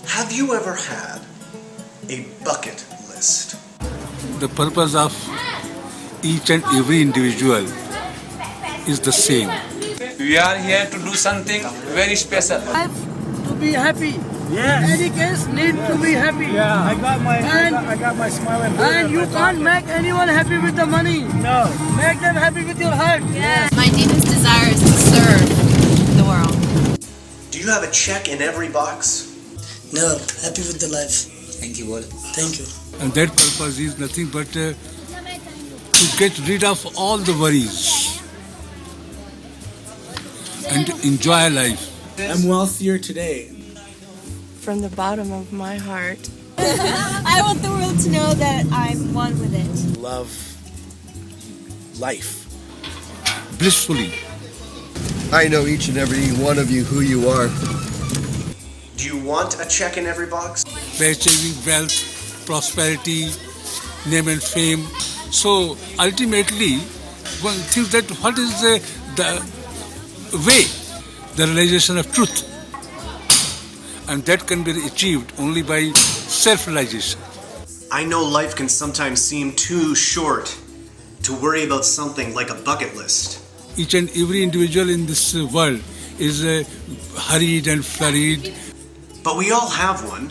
Have you ever had a bucket list? The purpose of each and every individual is the same. We are here to do something very special. Life to be happy. Yes. Any case need to be happy. Yeah, I got my smiling. And you can't make anyone happy with the money. No. Make them happy with your heart. Yes. My deepest desire is to serve the world. Do you have a check in every box? No, happy with the life. Thank you, Wal. Thank you. And that purpose is nothing but to get rid of all the worries and enjoy life. I'm wealthier today. From the bottom of my heart. I want the world to know that I'm one with it. Love life. Blissfully. I know each and every one of you who you are. Do you want a check in every box? Achieving wealth, prosperity, name and fame. So ultimately, one thinks that what is the way, the realization of truth. And that can be achieved only by self-realization. I know life can sometimes seem too short to worry about something like a bucket list. Each and every individual in this world is hurried and flurried. But we all have one.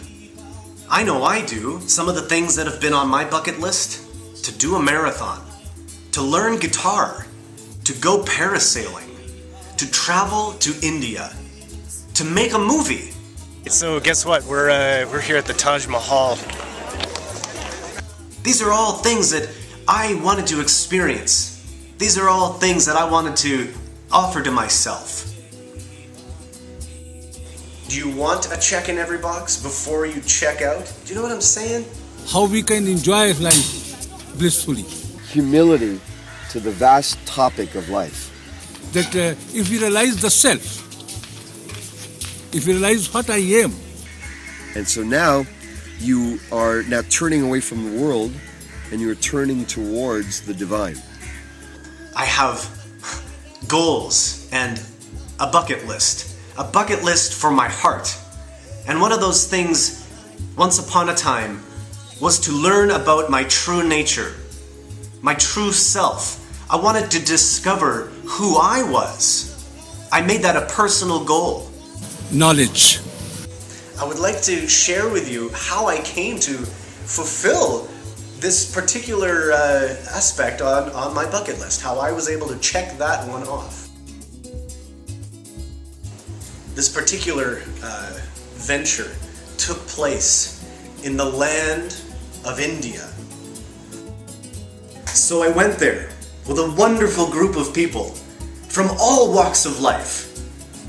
I know I do. Some of the things that have been on my bucket list: to do a marathon, to learn guitar, to go parasailing, to travel to India, to make a movie. So guess what? We're here at the Taj Mahal. These are all things that I wanted to experience. These are all things that I wanted to offer to myself. Do you want a check in every box before you check out? Do you know what I'm saying? How we can enjoy life blissfully. Humility to the vast topic of life. That if we realize the self, if you realize what I am. And so now you are now turning away from the world and you're turning towards the divine. I have goals and a bucket list. A bucket list for my heart. And one of those things, once upon a time, was to learn about my true nature, my true self. I wanted to discover who I was. I made that a personal goal. Knowledge. I would like to share with you how I came to fulfill this particular aspect on my bucket list, how I was able to check that one off. This particular venture took place in the land of India. So I went there with a wonderful group of people from all walks of life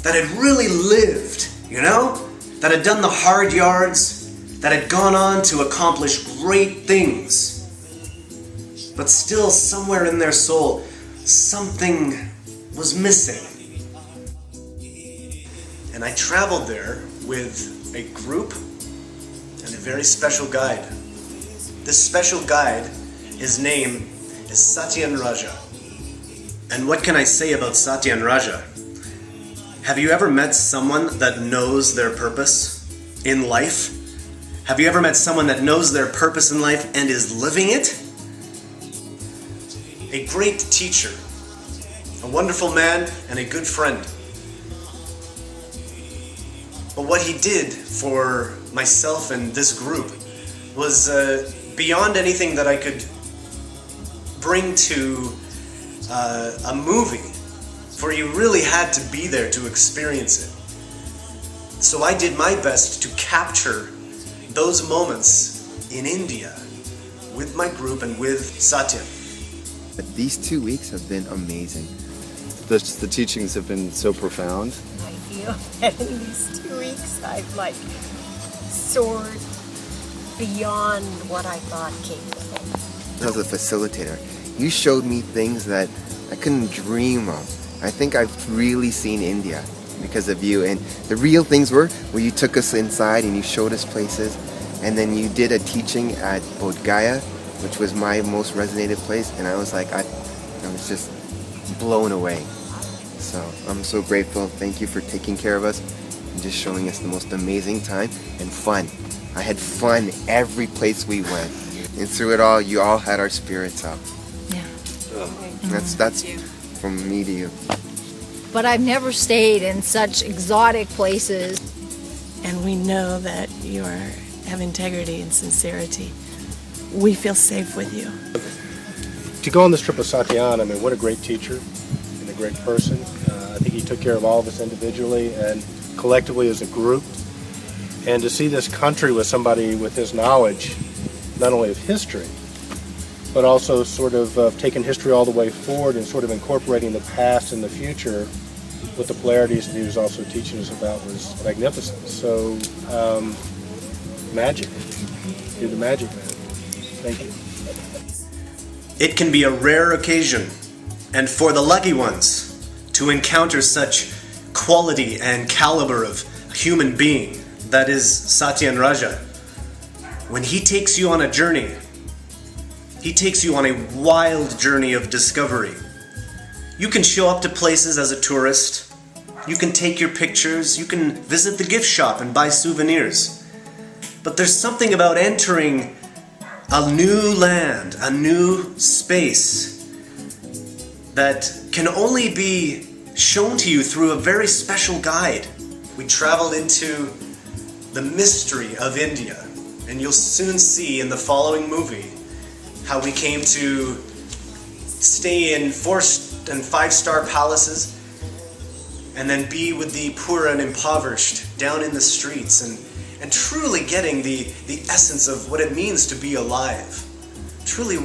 that had really lived, you know? That had done the hard yards, that had gone on to accomplish great things. But still, somewhere in their soul, something was missing. And I traveled there with a group and a very special guide. This special guide, his name is Satyan Raja. And what can I say about Satyan Raja? Have you ever met someone that knows their purpose in life? Have you ever met someone that knows their purpose in life and is living it? A great teacher, a wonderful man, and a good friend. But what he did for myself and this group was beyond anything that I could bring to a movie, for you really had to be there to experience it. So I did my best to capture those moments in India with my group and with Satya. These 2 weeks have been amazing. The teachings have been so profound. I feel that in these 2 weeks I've soared beyond what I thought capable. As a facilitator, you showed me things that I couldn't dream of. I think I've really seen India because of you, and the real things were where you took us inside and you showed us places, and then you did a teaching at Bodh Gaya, which was my most resonated place, and I was like, I was just blown away. So I'm so grateful. Thank you for taking care of us and just showing us the most amazing time and fun. I had fun every place we went. And through it all, you all had our spirits up. Yeah. That's from me to you. But I've never stayed in such exotic places. And we know that you have integrity and sincerity. We feel safe with you. To go on this trip with Satyan, I mean, what a great teacher and a great person. I think he took care of all of us individually and collectively as a group. And to see this country with somebody with his knowledge, not only of history, but also sort of taking history all the way forward and sort of incorporating the past and the future with the polarities that he was also teaching us about was magnificent. So, magic. You're the magic man. Thank you. It can be a rare occasion, and for the lucky ones, to encounter such quality and caliber of human being that is Satyan Raja. When he takes you on a journey, he takes you on a wild journey of discovery. You can show up to places as a tourist, you can take your pictures, you can visit the gift shop and buy souvenirs. But there's something about entering a new land, a new space that can only be shown to you through a very special guide. We traveled into the mystery of India, and you'll soon see in the following movie how we came to stay in 4- and 5-star palaces and then be with the poor and impoverished down in the streets and truly getting the essence of what it means to be alive. Truly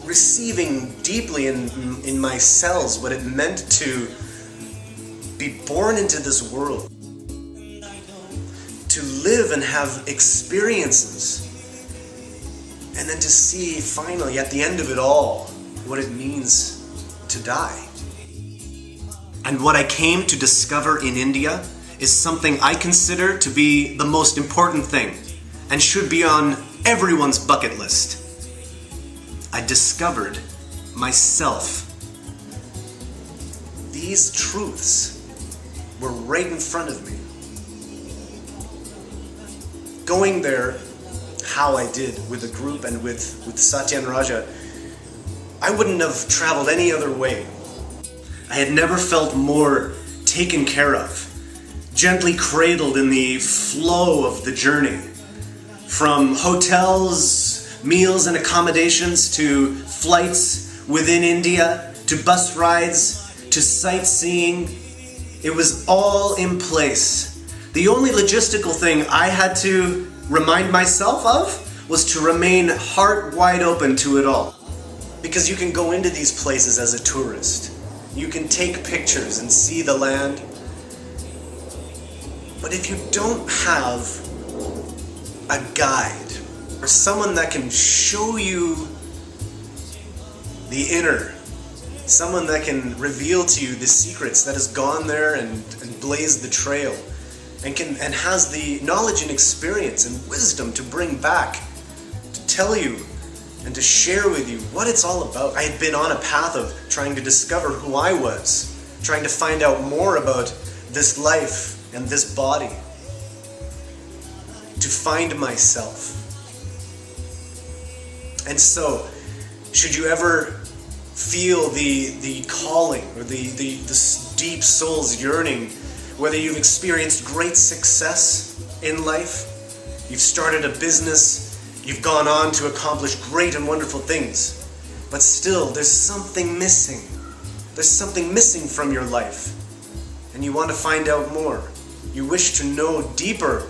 receiving deeply in my cells what it meant to be born into this world. To live and have experiences. And then to see finally at the end of it all what it means to die. And what I came to discover in India is something I consider to be the most important thing and should be on everyone's bucket list. I discovered myself. These truths were right in front of me. Going there, how I did with a group and with Satyan Raja, I wouldn't have traveled any other way. I had never felt more taken care of, gently cradled in the flow of the journey. From hotels, meals and accommodations, to flights within India, to bus rides, to sightseeing, it was all in place. The only logistical thing I had to remind myself of was to remain heart wide open to it all. Because you can go into these places as a tourist. You can take pictures and see the land. But if you don't have a guide or someone that can show you the inner, someone that can reveal to you the secrets, that has gone there and blazed the trail, and has the knowledge and experience and wisdom to bring back, to tell you and to share with you what it's all about. I had been on a path of trying to discover who I was, trying to find out more about this life and this body, to find myself. And so, should you ever feel the calling or the deep soul's yearning, whether you've experienced great success in life, you've started a business, you've gone on to accomplish great and wonderful things, but still there's something missing. There's something missing from your life, and you want to find out more. You wish to know deeper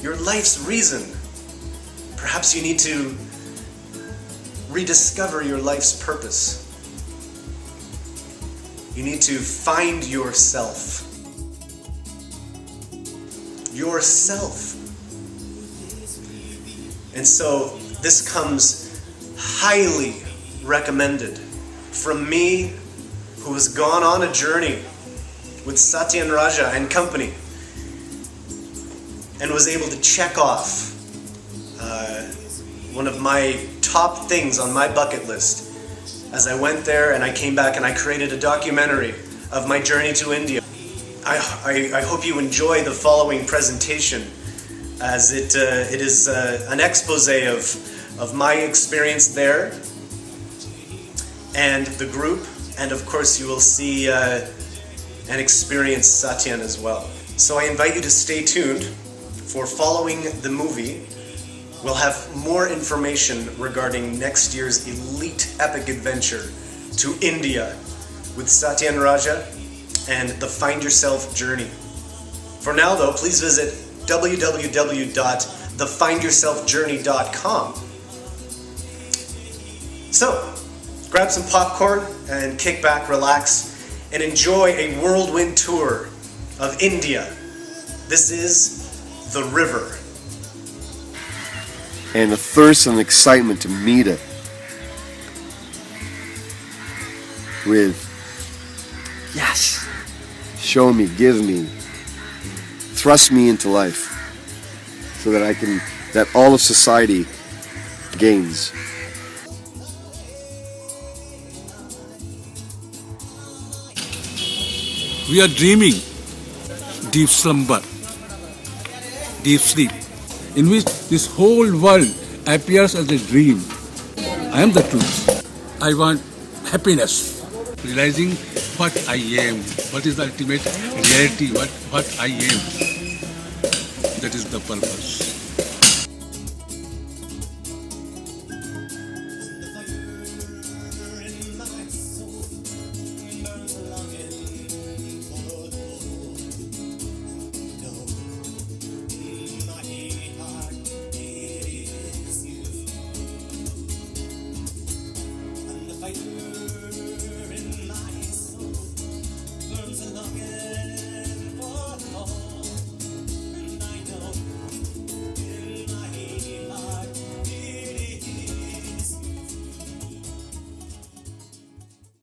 your life's reason. Perhaps you need to rediscover your life's purpose. You need to find yourself. Yourself. And so this comes highly recommended from me, who has gone on a journey with Satyan Raja and company and was able to check off one of my top things on my bucket list as I went there and I came back and I created a documentary of my journey to India. I hope you enjoy the following presentation, as it is an expose of my experience there and the group, and of course you will see and experience Satyan as well. So I invite you to stay tuned for following the movie. We'll have more information regarding next year's elite epic adventure to India with Satyan Raja and the Find Yourself Journey. For now though, please visit www.thefindyourselfjourney.com. So, grab some popcorn and kick back, relax, and enjoy a whirlwind tour of India. This is the river. And the thirst and excitement to meet it with, yes, show me, give me, thrust me into life so that all of society gains. We are dreaming deep slumber, deep sleep, in which this whole world appears as a dream. I am the truth. I want happiness, realizing what I am, what is the ultimate reality, what I am. That is the purpose.